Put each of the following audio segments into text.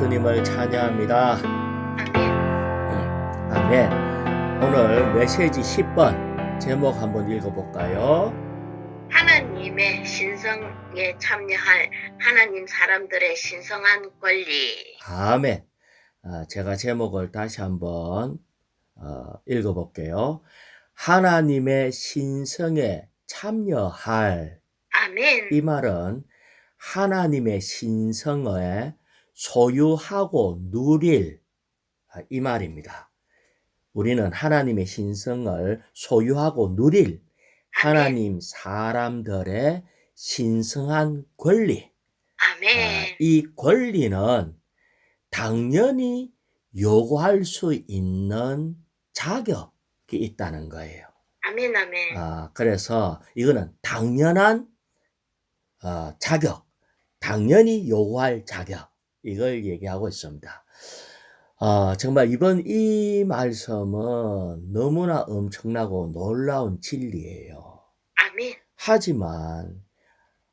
예수님을 찬양합니다. 아멘. 아멘. 오늘 메시지 10번 제목 한번 읽어볼까요? 하나님의 신성에 참여할 하나님 사람들의 신성한 권리. 아멘. 제가 제목을 다시 한번 읽어볼게요. 하나님의 신성에 참여할. 아멘. 이 말은 하나님의 신성에 소유하고 누릴 이 말입니다. 우리는 하나님의 신성을 소유하고 누릴 하나님 사람들의 신성한 권리. 아멘. 이 권리는 당연히 요구할 수 있는 자격이 있다는 거예요. 아멘. 아멘. 그래서 이거는 당연한 자격, 당연히 요구할 자격, 이걸 얘기하고 있습니다. 정말 이번 이 말씀은 너무나 엄청나고 놀라운 진리예요. 아멘. 하지만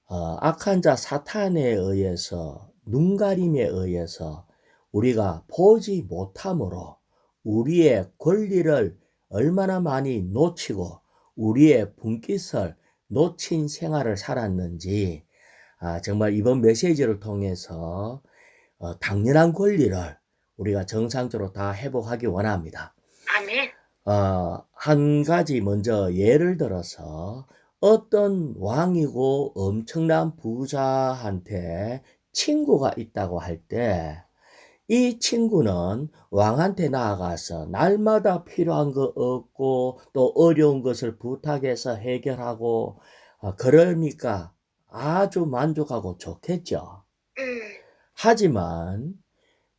악한 자 사탄에 의해서, 눈가림에 의해서 우리가 보지 못함으로 우리의 권리를 얼마나 많이 놓치고 우리의 분깃을 놓친 생활을 살았는지 정말 이번 메시지를 통해서 당연한 권리를 우리가 정상적으로 다 회복하기 원합니다. 아멘. 한 가지 먼저 예를 들어서 어떤 왕이고 엄청난 부자한테 친구가 있다고 할 때 이 친구는 왕한테 나아가서 날마다 필요한 거 얻고 또 어려운 것을 부탁해서 해결하고 그러니까 아주 만족하고 좋겠죠. 하지만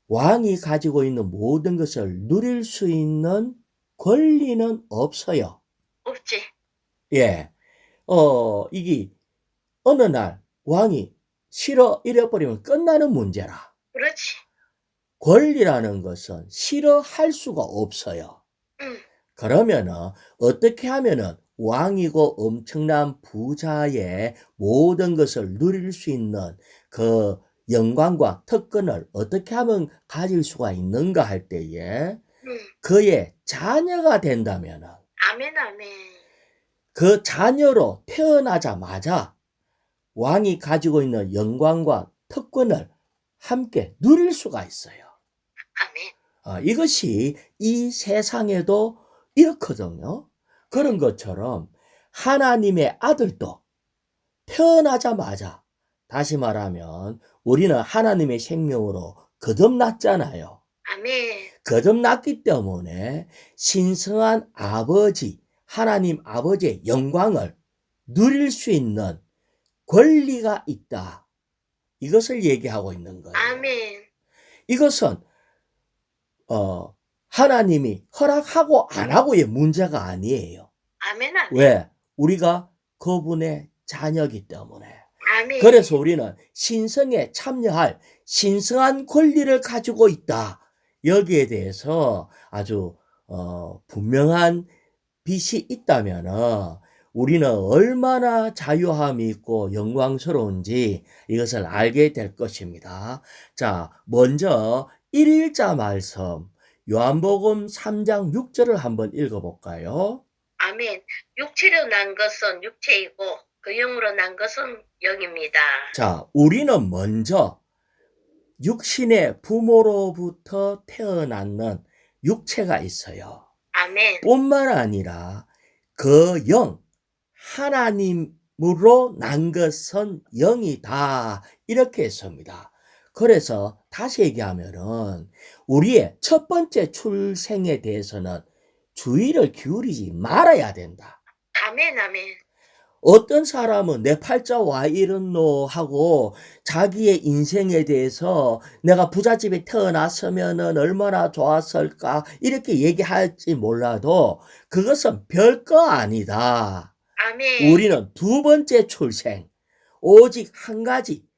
왕이 가지고 있는 모든 것을 누릴 수 있는 권리는 없어요. 없지. 예. 이게 어느 날 왕이 싫어 잃어버리면 끝나는 문제라. 그렇지. 권리라는 것은 싫어할 수가 없어요. 그러면은 어떻게 하면은 왕이고 엄청난 부자의 모든 것을 누릴 수 있는 그 영광과 특권을 어떻게 하면 가질 수가 있는가 할 때에 그의 자녀가 된다면은 아멘. 아멘. 그 자녀로 태어나자마자 왕이 가지고 있는 영광과 특권을 함께 누릴 수가 있어요. 아멘. 이것이 이 세상에도 이렇거든요. 그런 것처럼 하나님의 아들도 태어나자마자, 다시 말하면 우리는 하나님의 생명으로 거듭났잖아요. 아멘. 거듭났기 때문에 신성한 아버지, 하나님 아버지의 영광을 누릴 수 있는 권리가 있다. 이것을 얘기하고 있는 거예요. 아멘. 이것은 하나님이 허락하고 안 하고의 문제가 아니에요. 아멘. 아멘. 왜? 우리가 그분의 자녀이기 때문에. 아멘. 그래서 우리는 신성에 참여할 신성한 권리를 가지고 있다. 여기에 대해서 아주 분명한 빛이 있다면 우리는 얼마나 자유함이 있고 영광스러운지 이것을 알게 될 것입니다. 자, 먼저 1일자 말씀 요한복음 3장 6절을 한번 읽어볼까요? 아멘. 육체로 난 것은 육체이고 그 영으로 난 것은 영입니다. 자, 우리는 먼저 육신의 부모로부터 태어났는 육체가 있어요. 아멘. 뿐만 아니라 그 영, 하나님으로 난 것은 영이다. 이렇게 했습니다. 그래서 다시 얘기하면은 우리의 첫 번째 출생에 대해서는 주의를 기울이지 말아야 된다. 아멘. 아멘. 어떤 사람은 내 팔자 와 이렇노 하고 자기의 인생에 대해서 내가 부잣집에 태어났으면은 얼마나 좋았을까 이렇게 얘기할지 몰라도 그것은 별거 아니다. 아멘. 우리는 두 번째 출생, 오직 한 가지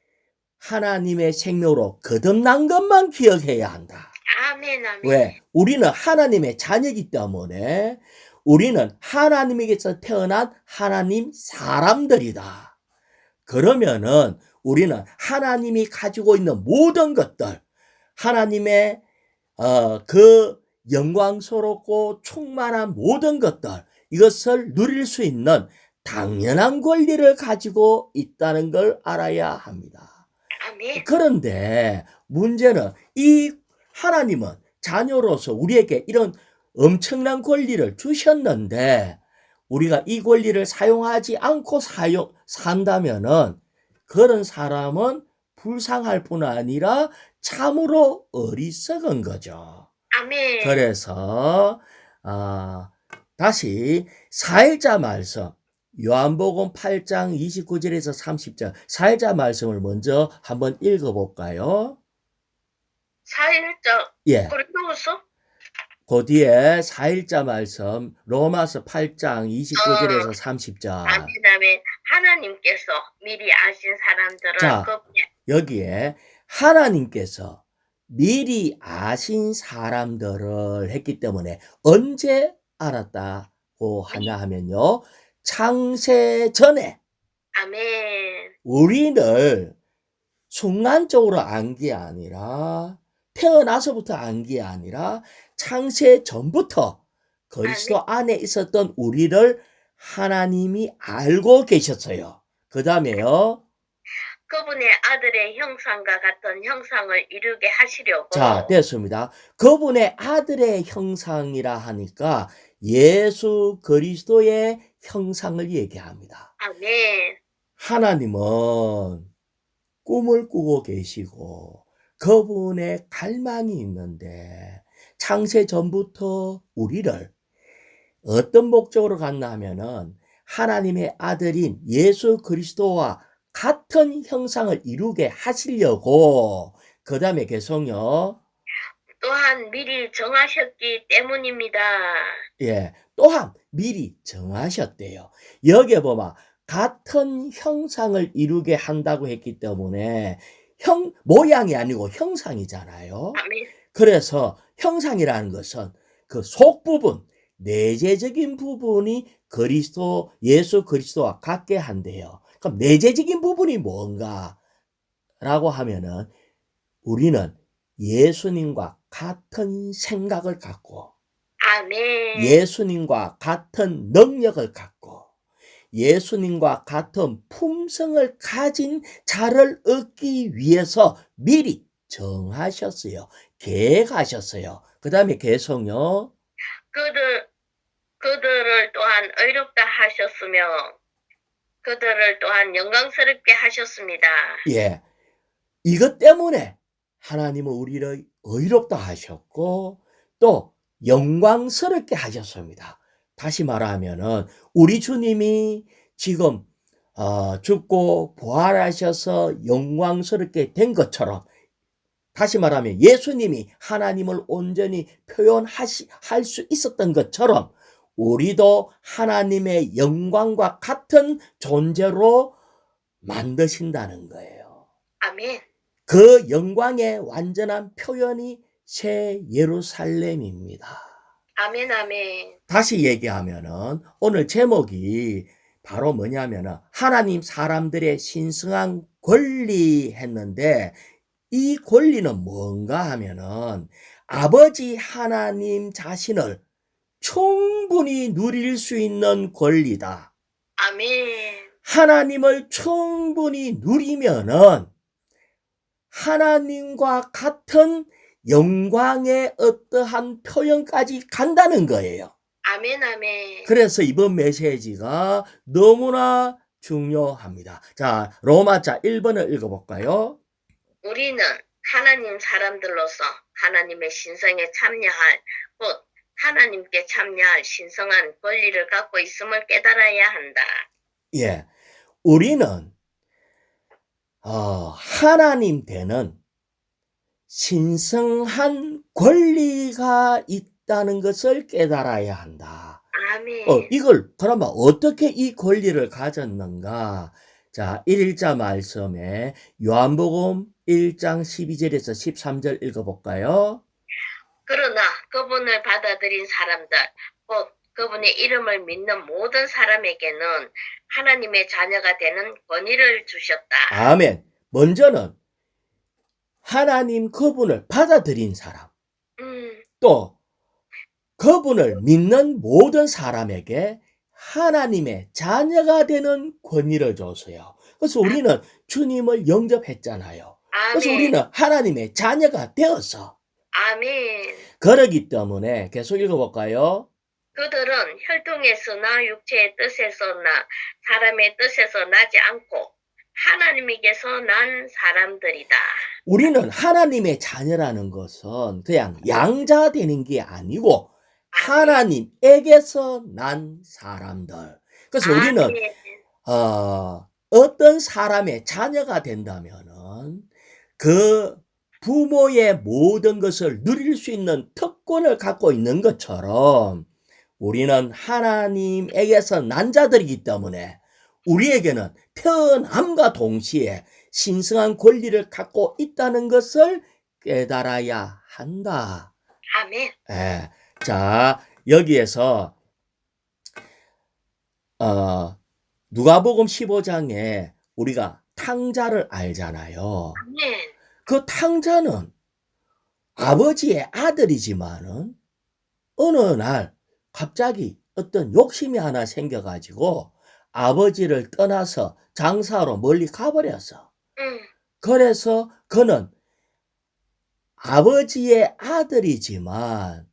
하나님의 생명으로 거듭난 것만 기억해야 한다. 아멘. 아멘. 왜? 우리는 하나님의 자녀이기 때문에 우리는 하나님에게서 태어난 하나님 사람들이다. 그러면은 우리는 하나님이 가지고 있는 모든 것들, 하나님의 그 영광스럽고 충만한 모든 것들, 이것을 누릴 수 있는 당연한 권리를 가지고 있다는 걸 알아야 합니다. 아멘. 그런데 문제는 이 하나님은 자녀로서 우리에게 이런 엄청난 권리를 주셨는데 우리가 이 권리를 사용하지 않고 산다면은 그런 사람은 불쌍할 뿐 아니라 참으로 어리석은 거죠. 아멘. 그래서 다시 4일자 말씀 요한복음 8장 29절에서 30절 4일자 말씀을 먼저 한번 읽어볼까요? 4일자 예. 고린도후서? 그 뒤에 4일자 말씀 로마서 8장 29절에서 30절. 아멘, 아멘. 하나님께서 미리 아신 사람들은 자, 그분의 여기에 하나님께서 미리 아신 사람들을 했기 때문에 언제 알았다고 하냐 하면요. 창세 전에 아멘. 우리를 순간적으로 안 게 아니라 태어나서부터 안 게 아니라 창세 전부터 그리스도 안에 있었던 우리를 하나님이 알고 계셨어요. 그 다음에요. 그분의 아들의 형상과 같은 형상을 이루게 하시려고. 자, 됐습니다. 그분의 아들의 형상이라 하니까 예수 그리스도의 형상을 얘기합니다. 아멘. 하나님은 꿈을 꾸고 계시고 그분의 갈망이 있는데 창세 전부터 우리를 어떤 목적으로 갔나 하면은 하나님의 아들인 예수 그리스도와 같은 형상을 이루게 하시려고 그 다음에 계속요. 또한 미리 정하셨기 때문입니다. 예, 또한 미리 정하셨대요. 여기에 보면 같은 형상을 이루게 한다고 했기 때문에 모양이 아니고 형상이잖아요. 아멘. 그래서 형상이라는 것은 그 속부분, 내재적인 부분이 예수 그리스도와 같게 한대요. 그럼 내재적인 부분이 뭔가? 라고 하면은 우리는 예수님과 같은 생각을 갖고 아멘. 예수님과 같은 능력을 갖고 예수님과 같은 품성을 가진 자를 얻기 위해서 미리 정하셨어요. 계획하셨어요. 그 다음에 계속요. 그들을 또한 의롭다 하셨으며 그들을 또한 영광스럽게 하셨습니다. 예, 이것 때문에 하나님은 우리를 의롭다 하셨고 또 영광스럽게 하셨습니다. 다시 말하면은 우리 주님이 지금 죽고 부활하셔서 영광스럽게 된 것처럼 다시 말하면 예수님이 하나님을 온전히 표현할 수 있었던 것처럼 우리도 하나님의 영광과 같은 존재로 만드신다는 거예요. 아멘. 그 영광의 완전한 표현이 새 예루살렘입니다. 아멘, 아멘. 다시 얘기하면은 오늘 제목이 바로 뭐냐면은 하나님 사람들의 신성한 권리 했는데 이 권리는 뭔가 하면은 아버지 하나님 자신을 충분히 누릴 수 있는 권리다. 아멘. 하나님을 충분히 누리면은 하나님과 같은 영광의 어떠한 표현까지 간다는 거예요. 아멘, 아멘. 그래서 이번 메시지가 너무나 중요합니다. 자, 로마자 1번을 읽어볼까요? 우리는 하나님 사람들로서 하나님의 신성에 참여할 곧 하나님께 참여할 신성한 권리를 갖고 있음을 깨달아야 한다. 예, 우리는 하나님 되는 신성한 권리가 있다는 것을 깨달아야 한다. 아멘. 이걸 그러면 어떻게 이 권리를 가졌는가? 자, 1자 말씀에 요한복음 1장 12절에서 13절 읽어볼까요? 그러나 그분을 받아들인 사람들, 곧 그분의 이름을 믿는 모든 사람에게는 하나님의 자녀가 되는 권위를 주셨다. 아멘. 먼저는 하나님 그분을 받아들인 사람, 음, 또 그분을 믿는 모든 사람에게 하나님의 자녀가 되는 권위를 줬어요. 그래서 우리는 주님을 영접했잖아요. 그래서 아멘, 우리는 하나님의 자녀가 되었어. 아멘. 그러기 때문에 계속 읽어볼까요? 그들은 혈통에서나 육체의 뜻에서나 사람의 뜻에서 나지 않고 하나님에게서 난 사람들이다. 우리는 하나님의 자녀라는 것은 그냥 양자 되는 게 아니고 하나님에게서 난 사람들. 그래서 우리는 아멘, 어떤 사람의 자녀가 된다면은 그 부모의 모든 것을 누릴 수 있는 특권을 갖고 있는 것처럼 우리는 하나님에게서 난 자들이기 때문에 우리에게는 태어남과 동시에 신성한 권리를 갖고 있다는 것을 깨달아야 한다. 아멘. 예. 자, 여기에서 누가복음 15장에 우리가 탕자를 알잖아요. 아멘. 그 탕자는 아버지의 아들이지만은 어느 날 갑자기 어떤 욕심이 하나 생겨가지고 아버지를 떠나서 장사로 멀리 가버렸어. 음, 그래서 그는 아버지의 아들이지만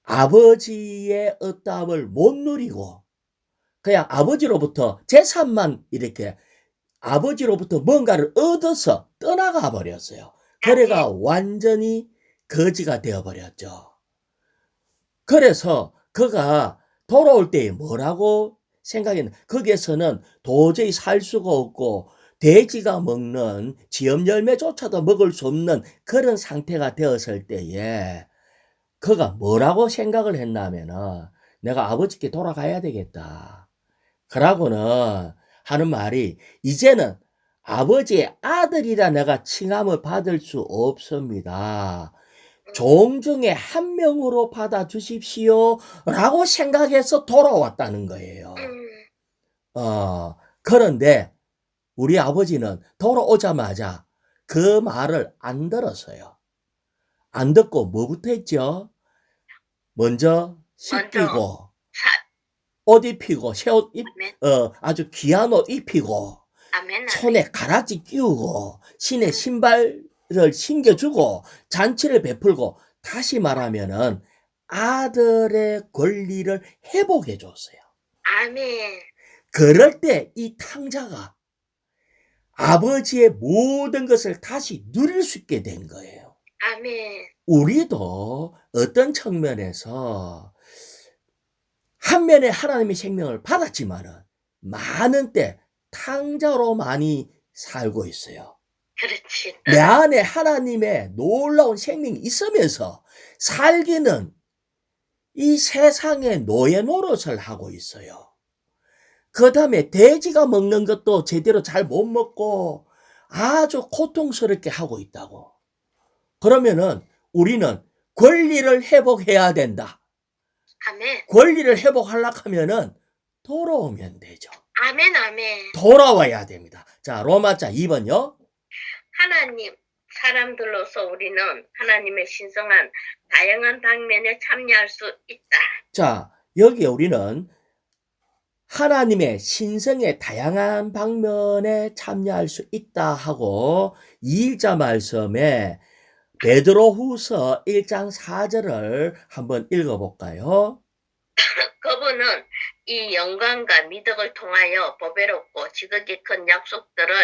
아버지의 어떠함을 못 누리고 그냥 아버지로부터 재산만 이렇게 아버지로부터 뭔가를 얻어서 떠나가 버렸어요. 그래가 완전히 거지가 되어버렸죠. 그래서 그가 돌아올 때에 뭐라고 생각했나? 거기에서는 도저히 살 수가 없고 돼지가 먹는 지엽 열매조차도 먹을 수 없는 그런 상태가 되었을 때에 그가 뭐라고 생각을 했냐면은 내가 아버지께 돌아가야 되겠다. 그러고는 하는 말이 이제는 아버지의 아들이라 내가 칭함을 받을 수 없습니다. 종 중에 한 명으로 받아주십시오. 라고 생각해서 돌아왔다는 거예요. 그런데 우리 아버지는 돌아오자마자 그 말을 안 들었어요. 안 듣고 뭐부터 했죠? 먼저 씻기고 옷 입히고 새 옷 아주 귀한 옷 입히고 아멘. 손에 가락지 끼우고 신의 신발을 신겨주고 잔치를 베풀고 다시 말하면은 아들의 권리를 회복해 줬어요. 아멘. 그럴 때 이 탕자가 아버지의 모든 것을 다시 누릴 수 있게 된 거예요. 아멘. 우리도 어떤 측면에서 한 면에 하나님의 생명을 받았지만은 많은 때 탕자로 많이 살고 있어요. 그렇지. 내 안에 하나님의 놀라운 생명이 있으면서 살기는 이 세상의 노예 노릇을 하고 있어요. 그 다음에 돼지가 먹는 것도 제대로 잘 못 먹고 아주 고통스럽게 하고 있다고. 그러면은 우리는 권리를 회복해야 된다. 아멘. 권리를 회복하려고 하면은 돌아오면 되죠. 아멘. 아멘. 돌아와야 됩니다. 자, 로마자 2번요. 하나님, 사람들로서 우리는 하나님의 신성한 다양한 방면에 참여할 수 있다. 자, 여기에 우리는 하나님의 신성의 다양한 방면에 참여할 수 있다 하고 2일자 말씀에 베드로후서 1장 4절을 한번 읽어볼까요? 그분은 이 영광과 미덕을 통하여 보배롭고 지극히 큰 약속들을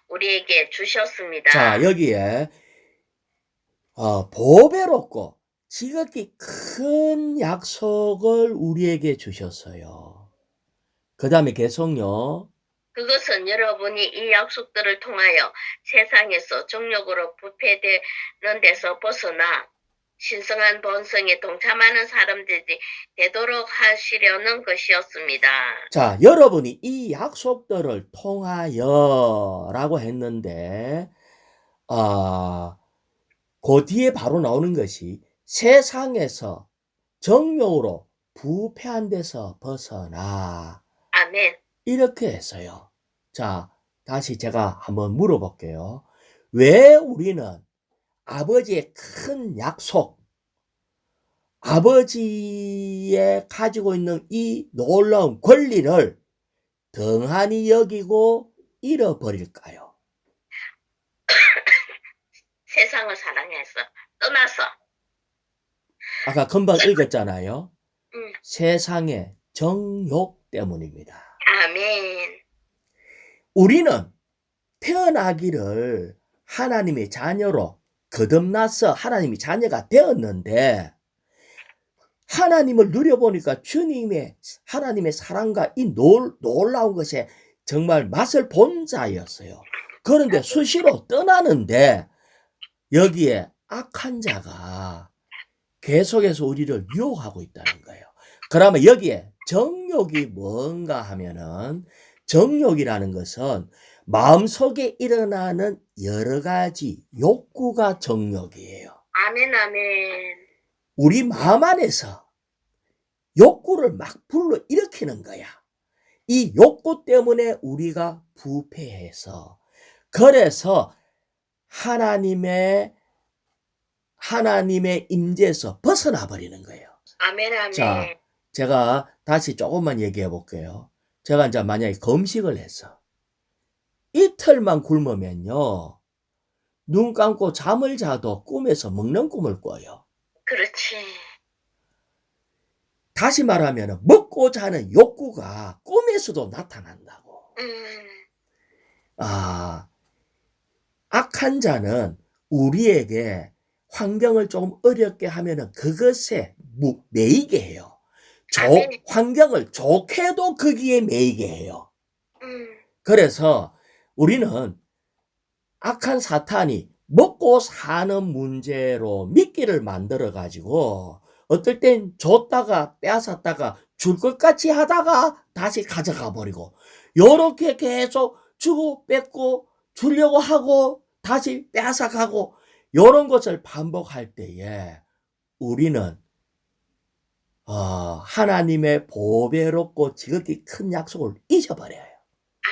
우리에게 주셨습니다. 자, 여기에 보배롭고 지극히 큰 약속을 우리에게 주셨어요. 그 다음에 계속요. 그것은 여러분이 이 약속들을 통하여 세상에서 정욕으로 부패되는 데서 벗어나 신성한 본성에 동참하는 사람들이 되도록 하시려는 것이었습니다. 자, 여러분이 이 약속들을 통하여 라고 했는데 그 뒤에 바로 나오는 것이 세상에서 정욕으로 부패한 데서 벗어나 아멘. 이렇게 했어요. 자, 다시 제가 한번 물어볼게요. 왜 우리는 아버지의 큰 약속, 아버지의 가지고 있는 이 놀라운 권리를 덩하니 여기고 잃어버릴까요? 세상을 사랑해서 떠나서. 아까 금방 읽었잖아요. 음, 세상의 정욕 때문입니다. 아멘. 우리는 태어나기를 하나님의 자녀로 거듭나서 하나님의 자녀가 되었는데 하나님을 누려보니까 주님의 하나님의 사랑과 이 놀라운 것에 정말 맛을 본 자였어요. 그런데 수시로 떠나는데 여기에 악한 자가 계속해서 우리를 유혹하고 있다는 거예요. 그러면 여기에 정욕이 뭔가 하면은 정욕이라는 것은 마음속에 일어나는 여러 가지 욕구가 정욕이에요. 아멘, 아멘. 우리 마음 안에서 욕구를 막 불러 일으키는 거야. 이 욕구 때문에 우리가 부패해서 그래서 하나님의 임재에서 벗어나 버리는 거예요. 아멘, 아멘. 자, 제가 다시 조금만 얘기해 볼게요. 제가 이제 만약에 금식을 해서 이틀만 굶으면요. 눈 감고 잠을 자도 꿈에서 먹는 꿈을 꿔요. 그렇지. 다시 말하면 먹고 자는 욕구가 꿈에서도 나타난다고. 악한 자는 우리에게 환경을 조금 어렵게 하면은 그것에 매이게 해요. 환경을 좋게 해도 거기에 매이게 해요. 그래서 우리는 악한 사탄이 먹고 사는 문제로 미끼를 만들어 가지고 어떨 땐 줬다가 빼앗았다가 줄 것 같이 하다가 다시 가져가 버리고 요렇게 계속 주고 뺏고 주려고 하고 다시 빼앗아가고 요런 것을 반복할 때에 우리는 하나님의 보배롭고 지극히 큰 약속을 잊어버려요.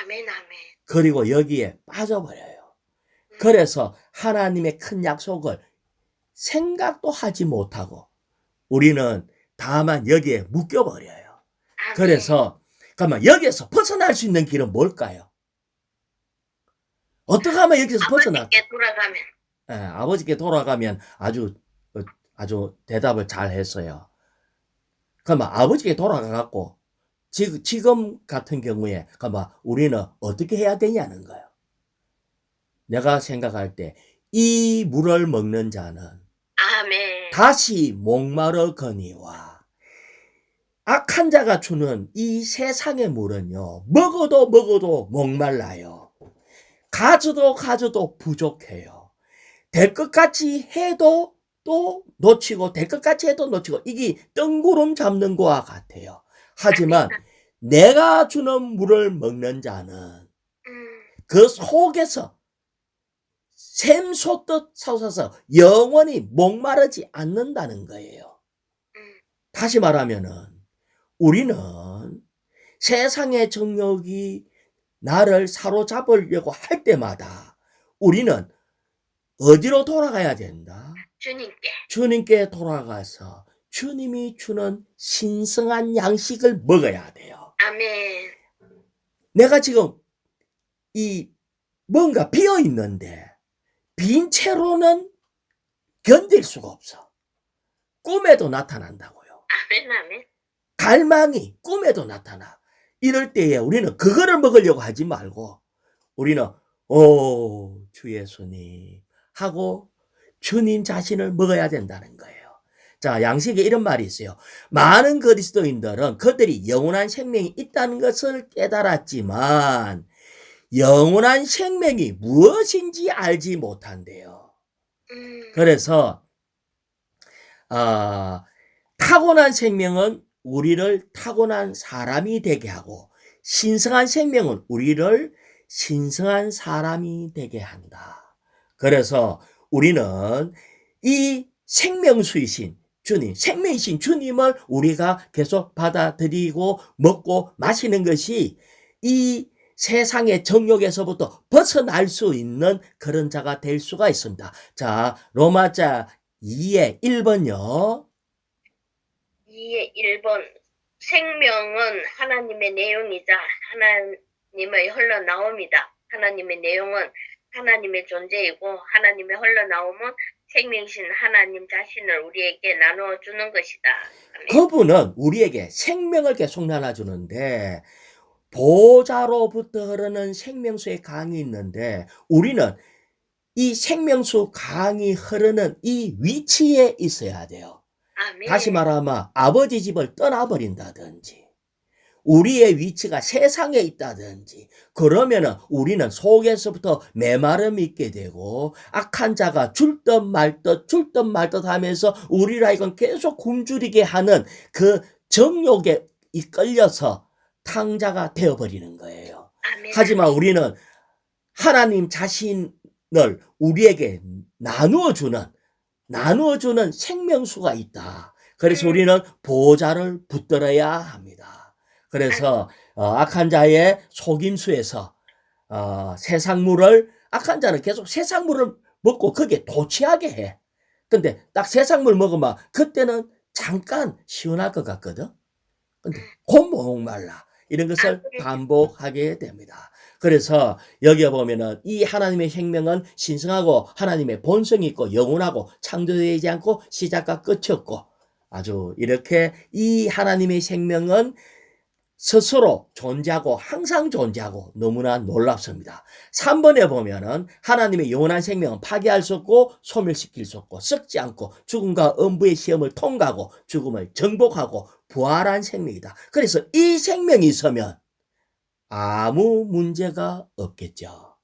아멘, 아멘. 그리고 여기에 빠져버려요. 그래서 하나님의 큰 약속을 생각도 하지 못하고 우리는 다만 여기에 묶여버려요. 아멘. 그래서 그러면 여기에서 벗어날 수 있는 길은 뭘까요? 어떻게 하면 여기서 벗어날까요? 아버지께 돌아가면. 아버지께 돌아가면 아주 대답을 잘 했어요. 그러면 아버지께 돌아가갖고 지금 같은 경우에 그러면 우리는 어떻게 해야 되냐는 거예요. 내가 생각할 때 이 물을 먹는 자는 아멘. 다시 목마르거니와 악한 자가 주는 이 세상의 물은요 먹어도 목말라요. 가져도 부족해요. 될 것 같이 해도 또 놓치고 될 것 같이 해도 놓치고 이게 뜬구름 잡는 거와 같아요. 하지만 내가 주는 물을 먹는 자는 그 속에서 샘솟듯 솟아서 영원히 목마르지 않는다는 거예요. 다시 말하면은 우리는 세상의 정욕이 나를 사로잡으려고 할 때마다 우리는 어디로 돌아가야 된다? 주님께 돌아가서 주님이 주는 신성한 양식을 먹어야 돼요. 아멘. 내가 지금 이 뭔가 비어 있는데 빈 채로는 견딜 수가 없어. 꿈에도 나타난다고요. 아멘, 아멘. 갈망이 꿈에도 나타나. 이럴 때에 우리는 그거를 먹으려고 하지 말고 우리는 주 예수님 하고 주님 자신을 먹어야 된다는 거예요. 자, 양식에 이런 말이 있어요. 많은 그리스도인들은 그들이 영원한 생명이 있다는 것을 깨달았지만 영원한 생명이 무엇인지 알지 못한대요. 그래서 타고난 생명은 우리를 타고난 사람이 되게 하고 신성한 생명은 우리를 신성한 사람이 되게 한다. 그래서 우리는 이 생명수이신 주님, 생명이신 주님을 우리가 계속 받아들이고 먹고 마시는 것이 이 세상의 정욕에서부터 벗어날 수 있는 그런 자가 될 수가 있습니다. 자, 로마자 2의 1번요. 2의 1번. 생명은 하나님의 내용이자 하나님의 흘러나옴이다. 하나님의 내용은 하나님의 존재이고 하나님의 흘러나옴은 생명이신 하나님 자신을 우리에게 나누어 주는 것이다. 아멘. 그분은 우리에게 생명을 계속 나눠주는데 보좌로부터 흐르는 생명수의 강이 있는데 우리는 이 생명수 강이 흐르는 이 위치에 있어야 돼요. 아멘. 다시 말하면 아버지 집을 떠나버린다든지 우리의 위치가 세상에 있다든지 그러면은 우리는 속에서부터 메마름이 있게 되고 악한 자가 줄 듯 말 듯 하면서 우리라 이건 계속 굶주리게 하는 그 정욕에 이끌려서 탕자가 되어버리는 거예요. 아멘. 하지만 우리는 하나님 자신을 우리에게 나누어주는 생명수가 있다. 그래서 우리는 보좌를 붙들어야 합니다. 그래서 악한 자의 속임수에서 세상물을 악한 자는 계속 세상물을 먹고 거기에 도취하게 해. 근데 딱 세상물 먹으면 그때는 잠깐 시원할 것 같거든. 근데 곧 목말라. 이런 것을 반복하게 됩니다. 그래서 여기 보면은 이 하나님의 생명은 신성하고 하나님의 본성이 있고 영원하고 창조되지 않고 시작과 끝이 없고 아주 이렇게 이 하나님의 생명은 스스로 존재하고 항상 존재하고 너무나 놀랍습니다. 3번에 보면은 하나님의 영원한 생명은 파괴할 수 없고 소멸시킬 수 없고 썩지 않고 죽음과 음부의 시험을 통과하고 죽음을 정복하고 부활한 생명이다. 그래서 이 생명이 있으면 아무 문제가 없겠죠.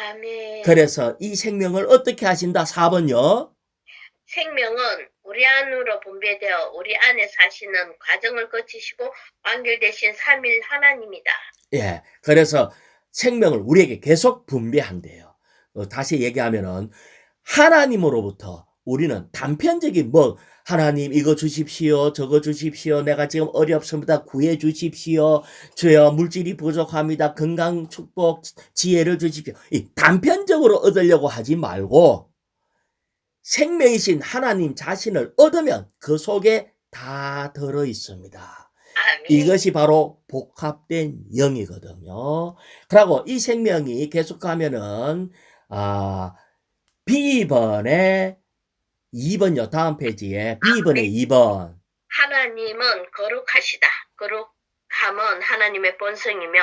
아멘. 그래서 이 생명을 어떻게 하신다? 4번요. 생명은 우리 안으로 분배되어 우리 안에 사시는 과정을 거치시고 완결되신 삼일 하나님이다. 예, 그래서 생명을 우리에게 계속 분배한대요. 다시 얘기하면은 하나님으로부터 우리는 단편적인 하나님 이거 주십시오, 저거 주십시오, 내가 지금 어렵습니다, 구해 주십시오, 주여 물질이 부족합니다, 건강 축복 지혜를 주십시오. 이 단편적으로 얻으려고 하지 말고 생명이신 하나님 자신을 얻으면 그 속에 다 들어 있습니다. 아멘. 이것이 바로 복합된 영이거든요. 그리고 이 생명이 계속하면은 B번에 2번요. 다음 페이지에 B번에 2번. 하나님은 거룩하시다. 거룩함은 하나님의 본성이며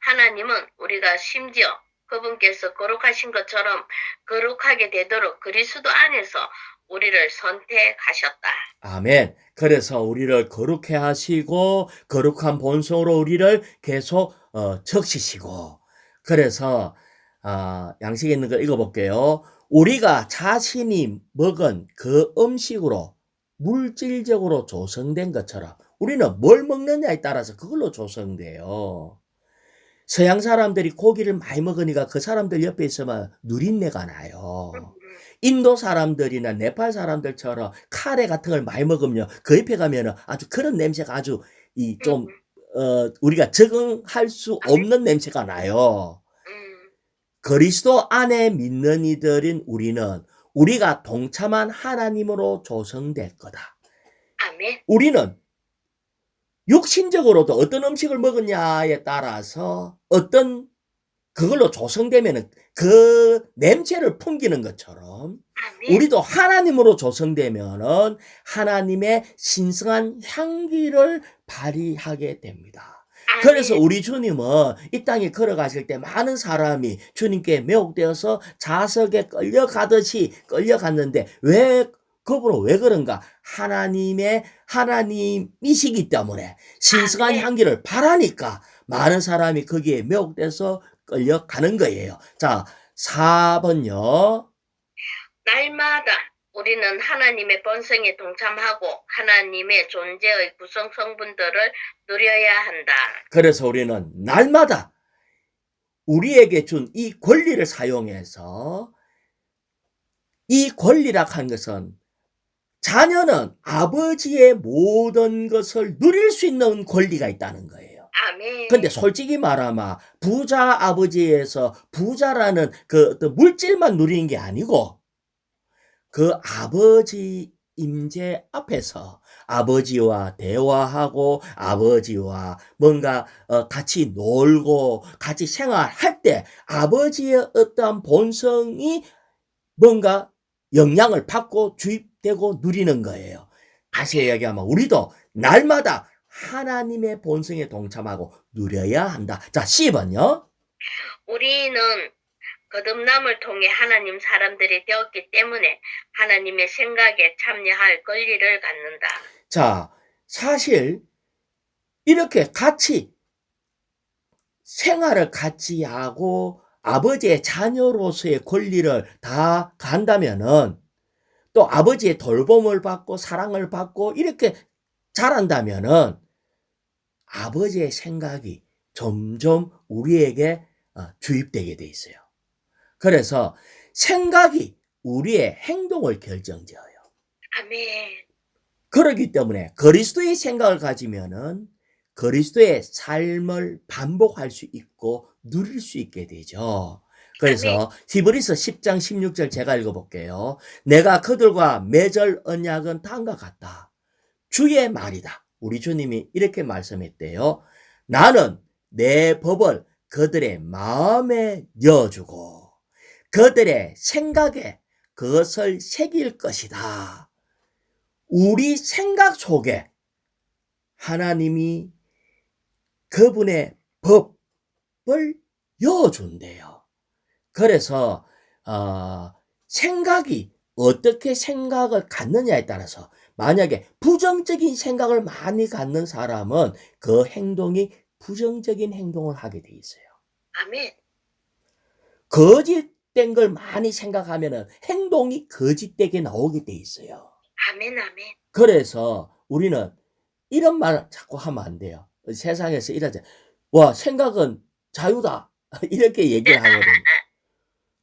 하나님은 우리가 심지어 그분께서 거룩하신 것처럼 거룩하게 되도록 그리스도 안에서 우리를 선택하셨다. 아멘. 그래서 우리를 거룩해 하시고 거룩한 본성으로 우리를 계속 적시시고 그래서 양식에 있는 거 읽어볼게요. 우리가 자신이 먹은 그 음식으로 물질적으로 조성된 것처럼 우리는 뭘 먹느냐에 따라서 그걸로 조성돼요. 서양 사람들이 고기를 많이 먹으니까 그 사람들 옆에 있으면 누린내가 나요. 인도 사람들이나 네팔 사람들처럼 카레 같은 걸 많이 먹으면 그 옆에 가면은 아주 그런 냄새가 아주 우리가 적응할 수 없는 냄새가 나요. 그리스도 안에 믿는 이들인 우리는 우리가 동참한 하나님으로 조성될 거다. 아멘. 우리는 육신적으로도 어떤 음식을 먹었냐에 따라서 어떤 그걸로 조성되면 그 냄새를 풍기는 것처럼 아멘. 우리도 하나님으로 조성되면은 하나님의 신성한 향기를 발휘하게 됩니다. 그래서 우리 주님은 이 땅에 걸어가실 때 많은 사람이 주님께 매혹되어서 자석에 끌려가듯이 끌려갔는데 그분은 왜 그런가? 하나님이시기 때문에 신성한 향기를 바라니까 많은 사람이 거기에 매혹돼서 끌려가는 거예요. 자, 4번요. 날마다 우리는 하나님의 본성에 동참하고 하나님의 존재의 구성 성분들을 누려야 한다. 그래서 우리는 날마다 우리에게 준 이 권리를 사용해서 이 권리라 한 것은 자녀는 아버지의 모든 것을 누릴 수 있는 권리가 있다는 거예요. 아멘. 근데 솔직히 말하면 부자 아버지에서 부자라는 그 어떤 물질만 누리는 게 아니고 그 아버지 임재 앞에서 아버지와 대화하고 아버지와 뭔가 같이 놀고 같이 생활할 때 아버지의 어떠한 본성이 뭔가 영향을 받고 주입되고 누리는 거예요. 다시 이야기하면 우리도 날마다 하나님의 본성에 동참하고 누려야 한다. 자, 10번요. 우리는 거듭남을 통해 하나님 사람들이 되었기 때문에 하나님의 생각에 참여할 권리를 갖는다. 자, 사실 이렇게 같이 생활을 같이 하고 아버지의 자녀로서의 권리를 다 간다면은 또 아버지의 돌봄을 받고 사랑을 받고 이렇게 자란다면은 아버지의 생각이 점점 우리에게 주입되게 돼 있어요. 그래서 생각이 우리의 행동을 결정지어요. 아멘. 그렇기 때문에 그리스도의 생각을 가지면은 그리스도의 삶을 반복할 수 있고 누릴 수 있게 되죠. 그래서 히브리서 10장 16절 제가 읽어볼게요. 내가 그들과 맺을 언약은 다음과 같다. 주의 말이다. 우리 주님이 이렇게 말씀했대요. 나는 내 법을 그들의 마음에 넣어주고 그들의 생각에 그것을 새길 것이다. 우리 생각 속에 하나님이 그분의 법을 넣어준대요. 그래서 생각이 어떻게 생각을 갖느냐에 따라서 만약에 부정적인 생각을 많이 갖는 사람은 그 행동이 부정적인 행동을 하게 돼 있어요. 아멘. 거짓된 걸 많이 생각하면 행동이 거짓되게 나오게 돼 있어요. 아멘. 아멘. 그래서 우리는 이런 말 자꾸 하면 안 돼요. 세상에서 이러자. 와, 생각은 자유다. 이렇게 얘기를 하거든요.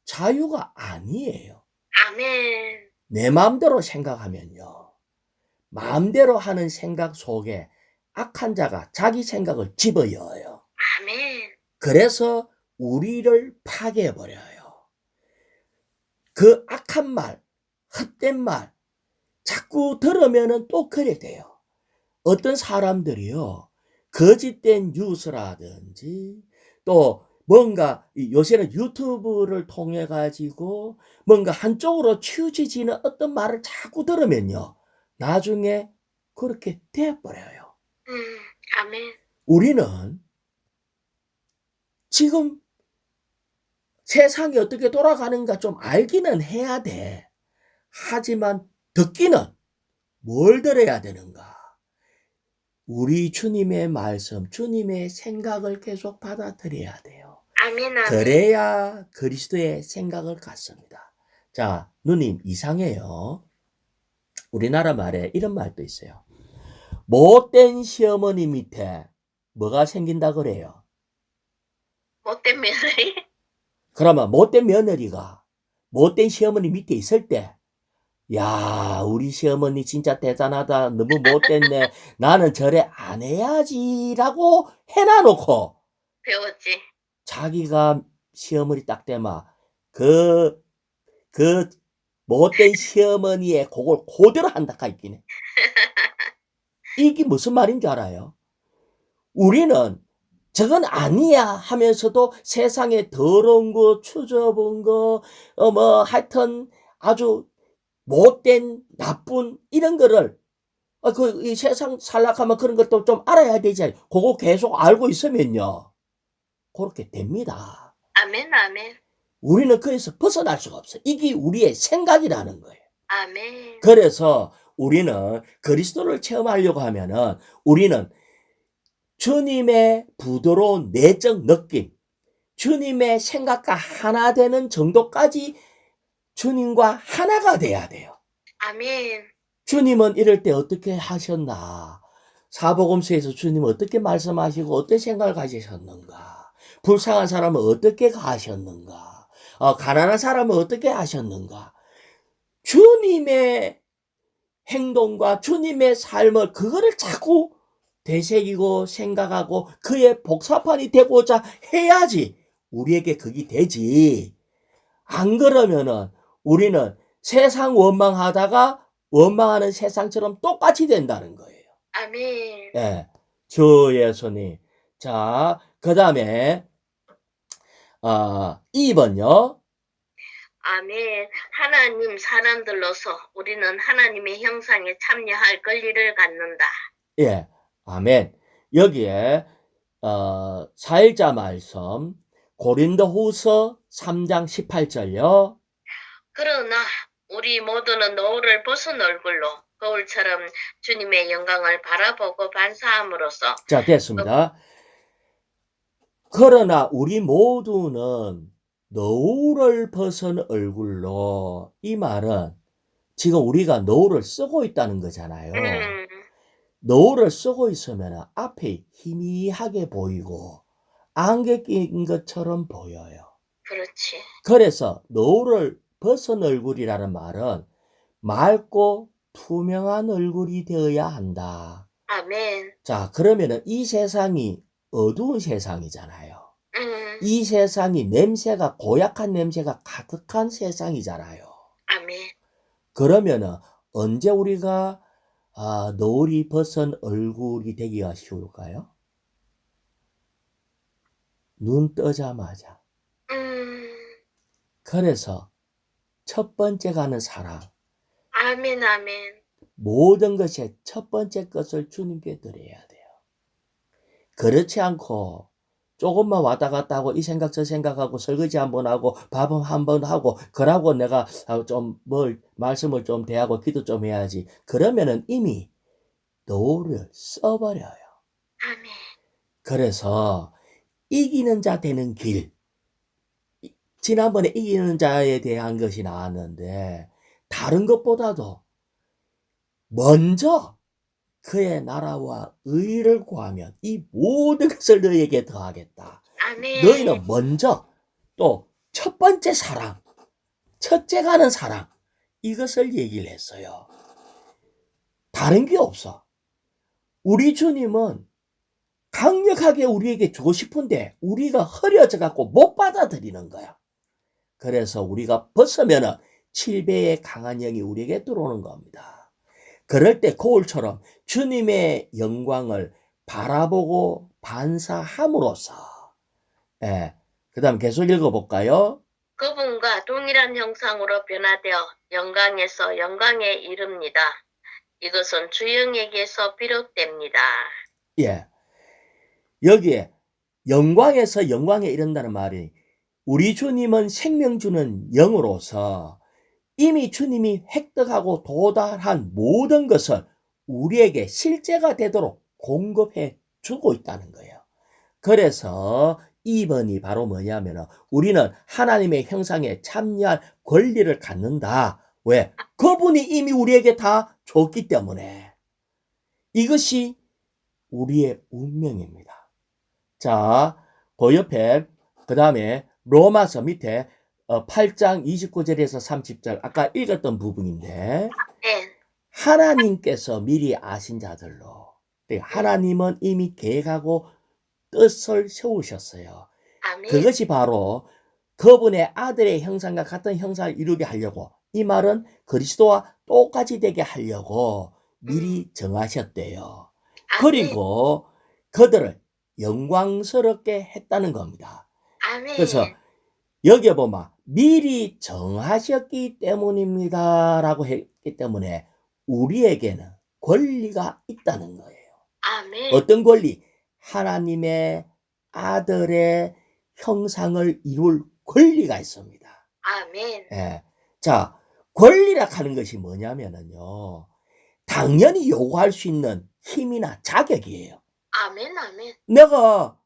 자유가 아니에요. 아멘. 내 마음대로 생각하면요. 마음대로 하는 생각 속에 악한 자가 자기 생각을 집어넣어요. 아멘. 그래서 우리를 파괴해버려요. 그 악한 말, 헛된 말, 자꾸 들으면은 또 그래 돼요. 어떤 사람들이요. 거짓된 뉴스라든지 또 뭔가 요새는 유튜브를 통해 가지고 뭔가 한쪽으로 치우쳐지는 어떤 말을 자꾸 들으면요. 나중에 그렇게 돼버려요. 아멘. 우리는 지금 세상이 어떻게 돌아가는가 좀 알기는 해야 돼. 하지만 듣기는 뭘 들어야 되는가? 우리 주님의 말씀, 주님의 생각을 계속 받아들여야 돼요. 아멘. 아멘. 그래야 그리스도의 생각을 갖습니다. 자, 누님 이상해요. 우리나라 말에 이런 말도 있어요. 못된 시어머니 밑에 뭐가 생긴다 그래요? 못된 며느리? 그러면 못된 며느리가 못된 시어머니 밑에 있을 때 야, 우리 시어머니 진짜 대단하다. 너무 못됐네. 나는 저래 안 해야지라고 해놔놓고 배웠지. 자기가 시어머니 딱 대마 그 못된 시어머니의 그걸 그대로 한다카 있기네. 이게 무슨 말인지 알아요? 우리는 저건 아니야 하면서도 세상에 더러운 거, 추접은 거, 하여튼 아주 못된, 나쁜, 이런 거를, 이 세상 살락하면 그런 것도 좀 알아야 되지. 그거 계속 알고 있으면요. 그렇게 됩니다. 아멘. 아멘. 우리는 그래서 벗어날 수가 없어요. 이게 우리의 생각이라는 거예요. 아멘. 그래서 우리는 그리스도를 체험하려고 하면은 우리는 주님의 부드러운 내적 느낌, 주님의 생각과 하나 되는 정도까지 주님과 하나가 돼야 돼요. 아멘. 주님은 이럴 때 어떻게 하셨나? 사복음서에서 주님은 어떻게 말씀하시고 어떤 생각을 가지셨는가? 불쌍한 사람은 어떻게 하셨는가? 가난한 사람은 어떻게 하셨는가? 주님의 행동과 주님의 삶을 그거를 자꾸 되새기고 생각하고 그의 복사판이 되고자 해야지 우리에게 그게 되지. 안 그러면은 우리는 세상 원망하다가 원망하는 세상처럼 똑같이 된다는 거예요. 아멘. 예, 주 예수님. 자, 그 다음에 2번요. 아멘. 하나님 사람들로서 우리는 하나님의 형상에 참여할 권리를 갖는다. 예, 아멘. 여기에 4일자 말씀 고린도후서 3장 18절요. 그러나 우리 모두는 노을을 벗은 얼굴로 거울처럼 주님의 영광을 바라보고 반사함으로써 자, 됐습니다. 그러나 우리 모두는 노을을 벗은 얼굴로, 이 말은 지금 우리가 노을을 쓰고 있다는 거잖아요. 노을을 쓰고 있으면 앞에 희미하게 보이고 안개 낀 것처럼 보여요. 그렇지. 그래서 노을을 벗은 얼굴이라는 말은 맑고 투명한 얼굴이 되어야 한다. 아멘. 자, 그러면은 이 세상이 어두운 세상이잖아요. 이 세상이 냄새가, 고약한 냄새가 가득한 세상이잖아요. 아멘. 그러면은 언제 우리가 노을이 벗은 얼굴이 되기가 쉬울까요? 눈 뜨자마자. 그래서 첫 번째 가는 사랑. 아멘, 아멘. 모든 것의 첫 번째 것을 주님께 드려야 돼요. 그렇지 않고 조금만 왔다 갔다 하고 이 생각 저 생각하고 설거지 한번 하고 밥 한번 하고 그러고 내가 좀 말씀을 좀 대하고 기도 좀 해야지. 그러면은 이미 노을을 써버려요. 아멘. 그래서 이기는 자 되는 길. 지난번에 이기는 자에 대한 것이 나왔는데 다른 것보다도 먼저 그의 나라와 의를 구하면 이 모든 것을 너희에게 더하겠다. 아멘. 너희는 먼저 또 첫 번째 사랑, 첫째 가는 사랑, 이것을 얘기를 했어요. 다른 게 없어. 우리 주님은 강력하게 우리에게 주고 싶은데 우리가 흐려져 갖고 못 받아들이는 거야. 그래서 우리가 벗으면은 7배의 강한 영이 우리에게 들어오는 겁니다. 그럴 때 거울처럼 주님의 영광을 바라보고 반사함으로써, 그 다음 계속 읽어볼까요? 그분과 동일한 형상으로 변화되어 영광에서 영광에 이릅니다. 이것은 주영에게서 비롯됩니다. 예. 여기에 영광에서 영광에 이른다는 말이 우리 주님은 생명 주는 영으로서 이미 주님이 획득하고 도달한 모든 것을 우리에게 실제가 되도록 공급해 주고 있다는 거예요. 그래서 2번이 바로 뭐냐면 우리는 하나님의 형상에 참여할 권리를 갖는다. 왜? 그분이 이미 우리에게 다 줬기 때문에. 이것이 우리의 운명입니다. 자, 그 옆에 그 다음에 로마서 밑에 8장 29절에서 30절 아까 읽었던 부분인데 네. 하나님께서 미리 아신 자들로 하나님은 이미 계획하고 뜻을 세우셨어요. 아멘. 그것이 바로 그분의 아들의 형상과 같은 형상을 이루게 하려고, 이 말은 그리스도와 똑같이 되게 하려고 미리 정하셨대요. 아멘. 그리고 그들을 영광스럽게 했다는 겁니다. 아멘. 그래서 여기에 보면 미리 정하셨기 때문입니다 라고 했기 때문에 우리에게는 권리가 있다는 거예요. 아멘. 어떤 권리? 하나님의 아들의 형상을 이룰 권리가 있습니다. 아멘. 예. 자, 권리라 하는 것이 뭐냐면요, 당연히 요구할 수 있는 힘이나 자격이에요. 아멘. 아멘. 내가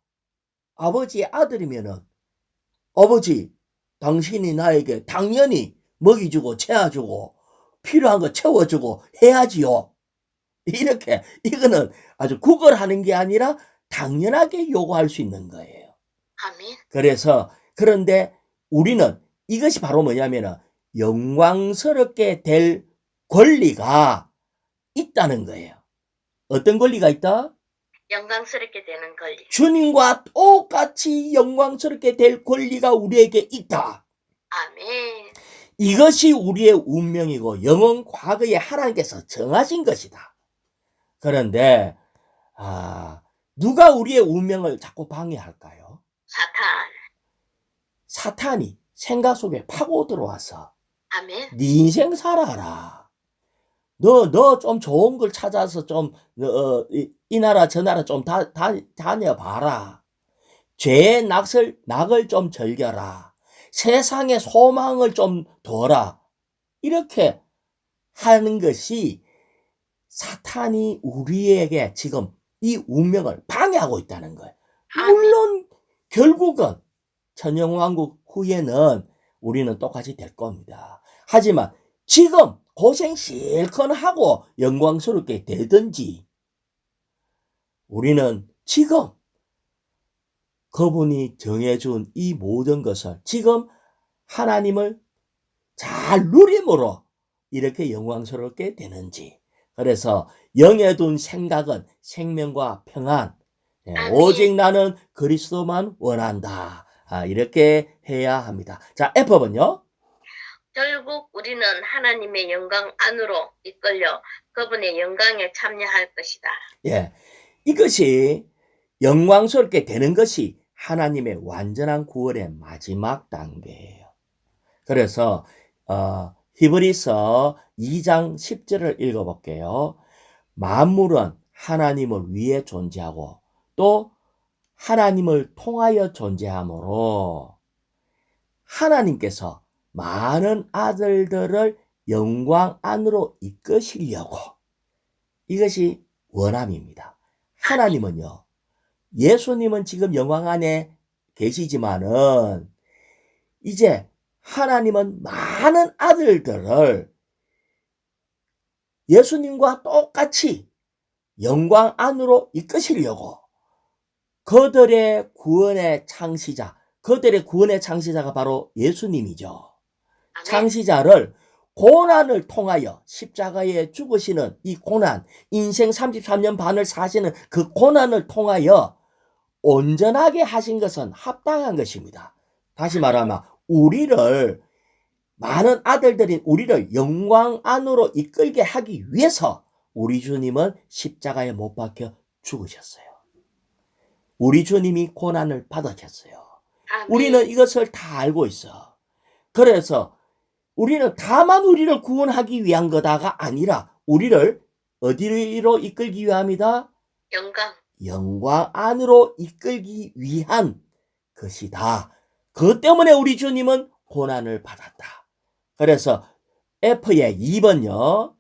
아버지의 아들이면은 아버지, 당신이 나에게 당연히 먹이 주고 채워주고 필요한 거 채워주고 해야지요. 이렇게, 이거는 아주 구걸하는 게 아니라 당연하게 요구할 수 있는 거예요. 아멘. 그래서 그런데 우리는 이것이 바로 뭐냐면은 영광스럽게 될 권리가 있다는 거예요. 어떤 권리가 있다? 영광스럽게 되는 권리. 주님과 똑같이 영광스럽게 될 권리가 우리에게 있다. 아멘. 이것이 우리의 운명이고 영원 과거에 하나님께서 정하신 것이다. 그런데 누가 우리의 운명을 자꾸 방해할까요? 사탄. 사탄이 생각 속에 파고 들어와서 아멘. 네 인생 살아라. 너 좀 좋은 걸 찾아서 좀 이 나라 저 나라 좀 다녀봐라. 죄의 낙을 좀 즐겨라. 세상의 소망을 좀 둬라. 이렇게 하는 것이 사탄이 우리에게 지금 이 운명을 방해하고 있다는 거예요. 물론 결국은 천년왕국 후에는 우리는 똑같이 될 겁니다. 하지만 지금 고생 실컷 하고 영광스럽게 되든지 우리는 지금 그분이 정해준 이 모든 것을 지금 하나님을 잘 누림으로 이렇게 영광스럽게 되는지. 그래서 영에 둔 생각은 생명과 평안, 오직 나는 그리스도만 원한다. 이렇게 해야 합니다. 자, F번요. 결국 우리는 하나님의 영광 안으로 이끌려 그분의 영광에 참여할 것이다. 예, 이것이 영광스럽게 되는 것이 하나님의 완전한 구원의 마지막 단계예요. 그래서 히브리서 2장 10절을 읽어볼게요. 만물은 하나님을 위해 존재하고 또 하나님을 통하여 존재하므로 하나님께서 많은 아들들을 영광 안으로 이끄시려고, 이것이 원함입니다. 하나님은요, 예수님은 지금 영광 안에 계시지만은 이제 하나님은 많은 아들들을 예수님과 똑같이 영광 안으로 이끄시려고 그들의 구원의 창시자가 바로 예수님이죠. 창시자를 고난을 통하여 십자가에 죽으시는 이 고난, 인생 33년 반을 사시는 그 고난을 통하여 온전하게 하신 것은 합당한 것입니다. 다시 말하면 많은 아들들인 우리를 영광 안으로 이끌게 하기 위해서 우리 주님은 십자가에 못 박혀 죽으셨어요. 우리 주님이 고난을 받으셨어요. 우리는 이것을 다 알고 있어. 그래서 우리는 다만 우리를 구원하기 위한 거다가 아니라 우리를 어디로 이끌기 위함이다? 영광 안으로 이끌기 위한 것이다. 그것 때문에 우리 주님은 고난을 받았다. 그래서 F의 2번요.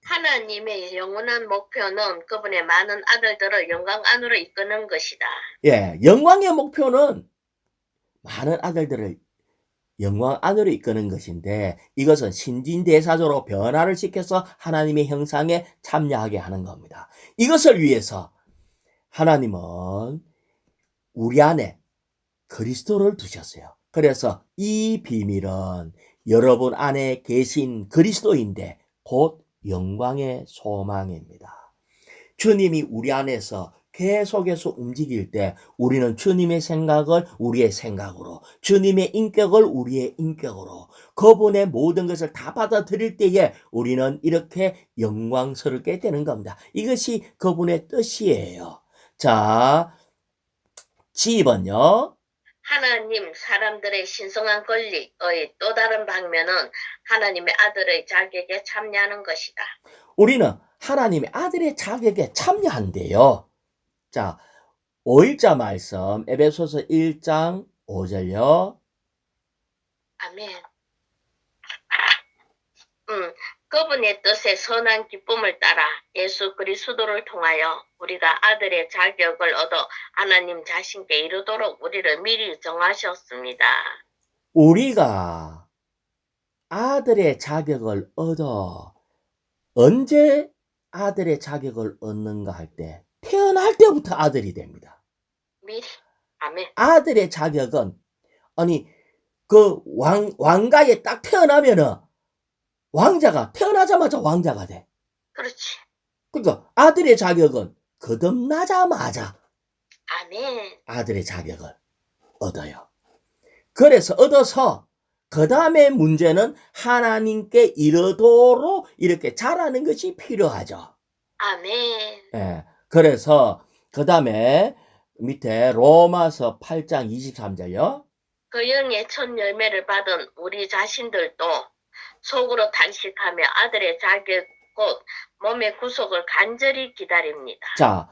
하나님의 영원한 목표는 그분의 많은 아들들을 영광 안으로 이끄는 것이다. 예, 영광의 목표는 많은 아들들을 영광 안으로 이끄는 것인데 이것은 신진대사적으로 변화를 시켜서 하나님의 형상에 참여하게 하는 겁니다. 이것을 위해서 하나님은 우리 안에 그리스도를 두셨어요. 그래서 이 비밀은 여러분 안에 계신 그리스도인데 곧 영광의 소망입니다. 주님이 우리 안에서 계속해서 움직일 때 우리는 주님의 생각을 우리의 생각으로, 주님의 인격을 우리의 인격으로, 그분의 모든 것을 다 받아들일 때에 우리는 이렇게 영광스럽게 되는 겁니다. 이것이 그분의 뜻이에요. 자, G번요. 하나님 사람들의 신성한 권리의 또 다른 방면은 하나님의 아들의 자격에 참여하는 것이다. 우리는 하나님의 아들의 자격에 참여한대요. 자, 5일자 말씀 에베소서 1장 5절요. 아멘. 그분의 뜻의 선한 기쁨을 따라 예수 그리스도를 통하여 우리가 아들의 자격을 얻어 하나님 자신께 이르도록 우리를 미리 정하셨습니다. 우리가 아들의 자격을 얻어 언제 아들의 자격을 얻는가 할 때 태어날 때부터 아들이 됩니다. 미리. 아멘. 아들의 자격은 그 왕가에 딱 태어나면은 왕자가 태어나자마자 왕자가 돼. 그렇지. 그러니까 아들의 자격은 거듭나자마자 아멘. 아들의 자격을 얻어요. 그래서 얻어서 그 다음에 문제는 하나님께 이르도록 이렇게 자라는 것이 필요하죠. 아멘. 예. 그래서 그 다음에 밑에 로마서 8장 23절요. 그 영의 첫 열매를 받은 우리 자신들도 속으로 탄식하며 아들의 자격 곧 몸의 구속을 간절히 기다립니다. 자,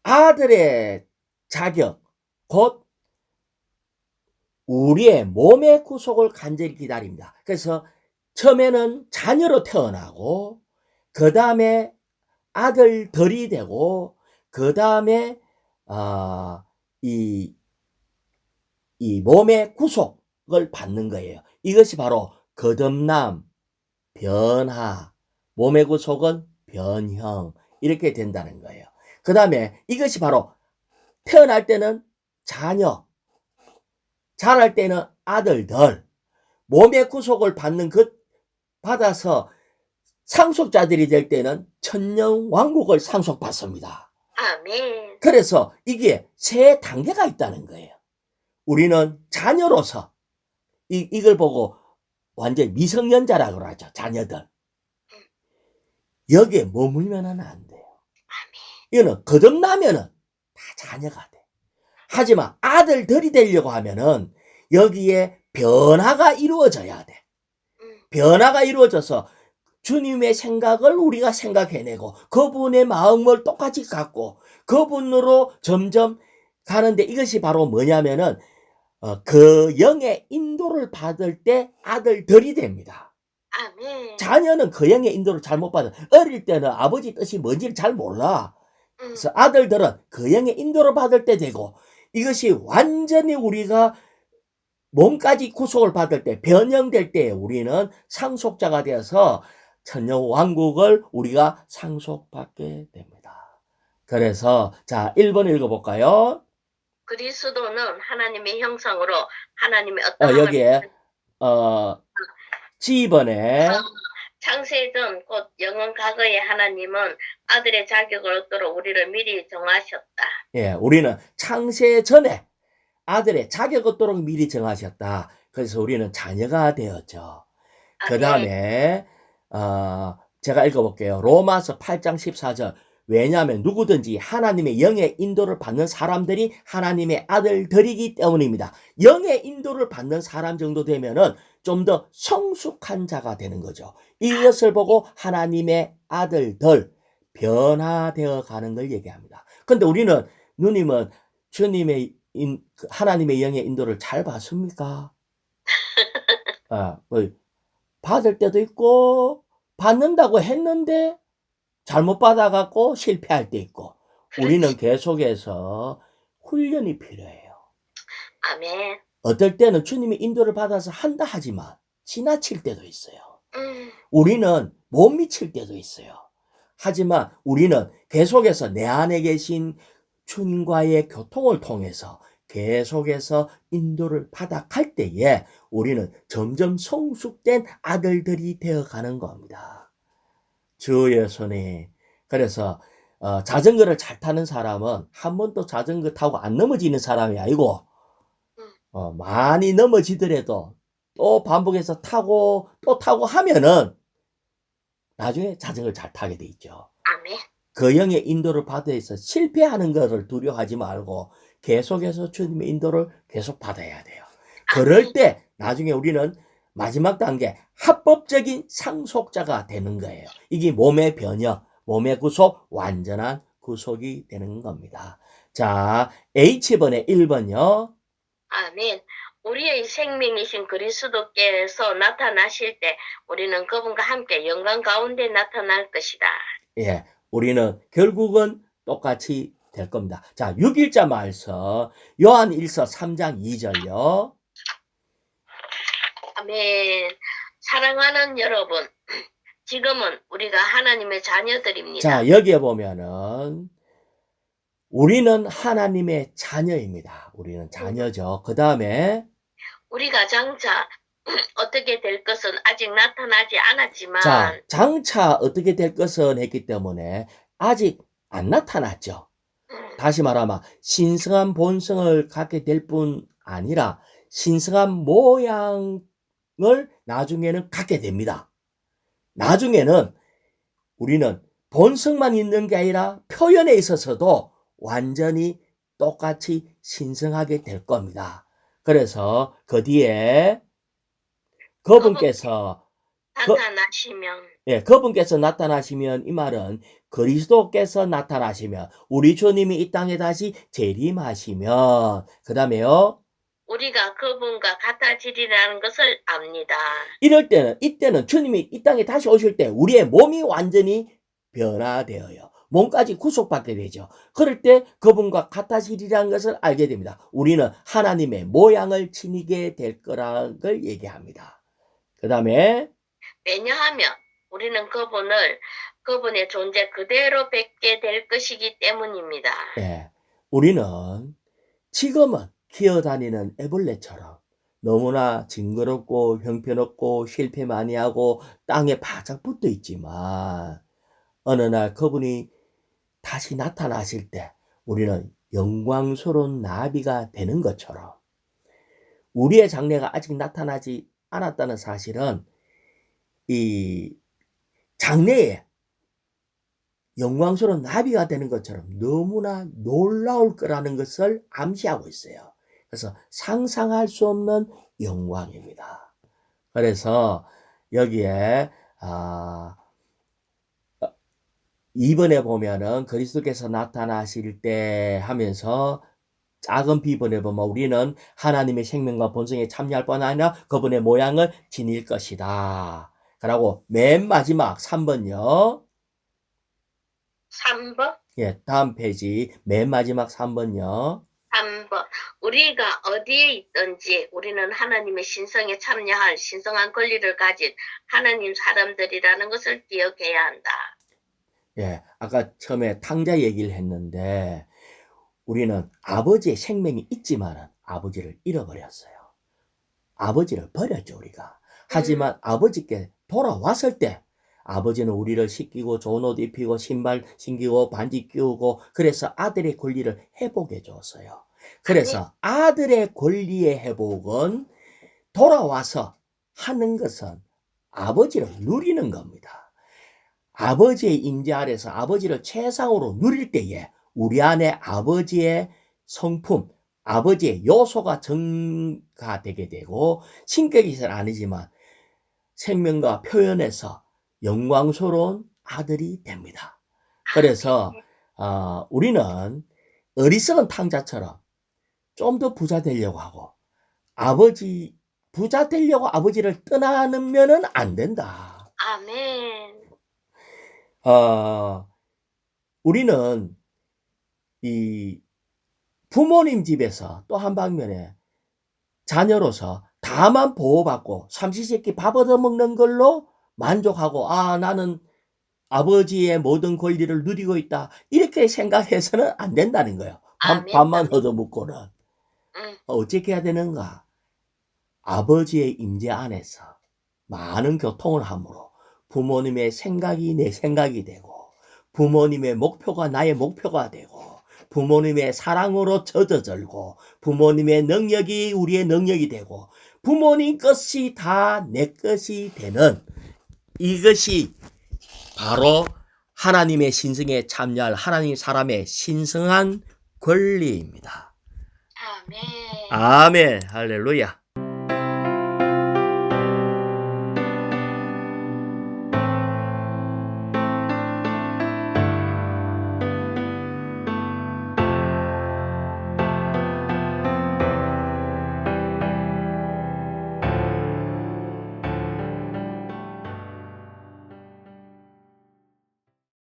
아들의 자격 곧 우리의 몸의 구속을 간절히 기다립니다. 그래서 처음에는 자녀로 태어나고 그 다음에 아들들이 되고 그 다음에 이 몸의 구속을 받는 거예요. 이것이 바로 거듭남, 변화, 몸의 구속은 변형 이렇게 된다는 거예요. 그 다음에 이것이 바로 태어날 때는 자녀, 자랄 때는 아들들, 몸의 구속을 받는 받아서 상속자들이 될 때는 천년 왕국을 상속받습니다. 아멘. 그래서 이게 세 단계가 있다는 거예요. 우리는 자녀로서 이걸 보고 완전 미성년자라고 하죠. 자녀들. 여기에 머물면은 안 돼요. 이거는 거듭나면은 다 자녀가 돼. 하지만 아들들이 되려고 하면은 여기에 변화가 이루어져야 돼. 변화가 이루어져서 주님의 생각을 우리가 생각해내고 그분의 마음을 똑같이 갖고 그분으로 점점 가는데 이것이 바로 뭐냐면은 그 영의 인도를 받을 때 아들들이 됩니다. 아멘. 자녀는 그 영의 인도를 잘못 받아. 어릴 때는 아버지 뜻이 뭔지를 잘 몰라. 그래서 아들들은 그 영의 인도를 받을 때 되고 이것이 완전히 우리가 몸까지 구속을 받을 때 변형될 때 우리는 상속자가 되어서 천년 왕국을 우리가 상속받게 됩니다. 그래서 자 1번 읽어볼까요? 그리스도는 하나님의 형상으로 하나님의 어떤 여기에 G번에 창세전 곧 영원 과거의 하나님은 아들의 자격을 얻도록 우리를 미리 정하셨다. 예, 우리는 창세 전에 아들의 자격 얻도록 미리 정하셨다. 그래서 우리는 자녀가 되었죠. 그 다음에 제가 읽어볼게요. 로마서 8장 14절. 왜냐하면 누구든지 하나님의 영의 인도를 받는 사람들이 하나님의 아들들이기 때문입니다. 영의 인도를 받는 사람 정도 되면은 좀 더 성숙한 자가 되는 거죠. 이것을 보고 하나님의 아들들 변화되어 가는 걸 얘기합니다. 근데 우리는 누님은 주님의 하나님의 영의 인도를 잘 받습니까? 받을 때도 있고 받는다고 했는데 잘못 받아갖고 실패할 때 있고 우리는 계속해서 훈련이 필요해요. 아멘. 어떨 때는 주님의 인도를 받아서 한다 하지만 지나칠 때도 있어요. 우리는 못 미칠 때도 있어요. 하지만 우리는 계속해서 내 안에 계신 주님과의 교통을 통해서 계속해서 인도를 받아갈 때에 우리는 점점 성숙된 아들들이 되어가는 겁니다. 주 예수님. 그래서 자전거를 잘 타는 사람은 한 번도 자전거 타고 안 넘어지는 사람이 아니고 많이 넘어지더라도 또 반복해서 타고 또 타고 하면은 나중에 자전거를 잘 타게 돼 있죠. 아멘. 그 영의 인도를 받아서 실패하는 것을 두려워하지 말고 계속해서 주님의 인도를 계속 받아야 돼요. 그럴 때 나중에 우리는 마지막 단계 합법적인 상속자가 되는 거예요. 이게 몸의 변형, 몸의 구속, 완전한 구속이 되는 겁니다. 자, H번에 1번요. 아멘. 우리의 생명이신 그리스도께서 나타나실 때 우리는 그분과 함께 영광 가운데 나타날 것이다. 예, 우리는 결국은 똑같이 될 겁니다. 자, 6일자 말씀 요한 1서 3장 2절요. 아멘. 사랑하는 여러분, 지금은 우리가 하나님의 자녀들입니다. 자, 여기에 보면은 우리는 하나님의 자녀입니다. 우리는 자녀죠. 그 다음에 우리가 장차 어떻게 될 것은 아직 나타나지 않았지만 자, 장차 어떻게 될 것은 했기 때문에 아직 안 나타났죠. 다시 말하면 신성한 본성을 갖게 될 뿐 아니라 신성한 모양을 나중에는 갖게 됩니다. 나중에는 우리는 본성만 있는 게 아니라 표현에 있어서도 완전히 똑같이 신성하게 될 겁니다. 그래서 그 뒤에 그분께서 나타나시면 이 말은 그리스도께서 나타나시면 우리 주님이 이 땅에 다시 재림하시면 그 다음에요. 우리가 그분과 같아지리라는 것을 압니다. 이때는 주님이 이 땅에 다시 오실 때 우리의 몸이 완전히 변화되어요. 몸까지 구속받게 되죠. 그럴 때 그분과 같아지리라는 것을 알게 됩니다. 우리는 하나님의 모양을 지니게 될 거라는 걸 얘기합니다. 그 다음에 왜냐하면 우리는 그분의 존재 그대로 뵙게 될 것이기 때문입니다. 네, 우리는 지금은 기어다니는 애벌레처럼 너무나 징그럽고 형편없고 실패 많이 하고 땅에 바짝 붙어 있지만 어느 날 그분이 다시 나타나실 때 우리는 영광스러운 나비가 되는 것처럼 우리의 장래가 아직 나타나지 않았다는 사실은 이 장래에 영광스러운 나비가 되는 것처럼 너무나 놀라울 거라는 것을 암시하고 있어요. 그래서 상상할 수 없는 영광입니다. 그래서 여기에 2번에 보면은 그리스도께서 나타나실 때 하면서 작은 B번에 보면 우리는 하나님의 생명과 본성에 참여할 뿐 아니라 그분의 모양을 지닐 것이다. 그리고 맨 마지막 3번요. 3번? 예, 다음 페이지 맨 마지막 3번요. 3번. 우리가 어디에 있든지 우리는 하나님의 신성에 참여할 신성한 권리를 가진 하나님 사람들이라는 것을 기억해야 한다. 예, 아까 처음에 탕자 얘기를 했는데 우리는 아버지의 생명이 있지만 아버지를 잃어버렸어요. 아버지를 버렸죠, 우리가. 하지만 아버지께 돌아왔을 때 아버지는 우리를 씻기고 좋은 옷 입히고 신발 신기고 반지 끼우고 그래서 아들의 권리를 회복해 줬어요. 그래서 아들의 권리의 회복은 돌아와서 하는 것은 아버지를 누리는 겁니다. 아버지의 임재 아래서 아버지를 최상으로 누릴 때에 우리 안에 아버지의 성품, 아버지의 요소가 증가되게 되고 신격이는 아니지만 생명과 표현에서 영광스러운 아들이 됩니다. 그래서 우리는 어리석은 탕자처럼 좀 더 부자 되려고 하고 부자 되려고 아버지를 떠나면은 안 된다. 아멘. 우리는 이 부모님 집에서 또 한 방면에 자녀로서 다만 보호받고 삼시세끼 밥 얻어먹는 걸로 만족하고 나는 아버지의 모든 권리를 누리고 있다 이렇게 생각해서는 안 된다는 거예요. 밥만 얻어먹고는 어떻게 해야 되는가? 아버지의 임재 안에서 많은 교통을 함으로 부모님의 생각이 내 생각이 되고 부모님의 목표가 나의 목표가 되고 부모님의 사랑으로 젖어들고 부모님의 능력이 우리의 능력이 되고 부모님 것이 다 내 것이 되는 이것이 바로 하나님의 신성에 참여할 하나님 사람의 신성한 권리입니다. 아멘. 아멘. 할렐루야.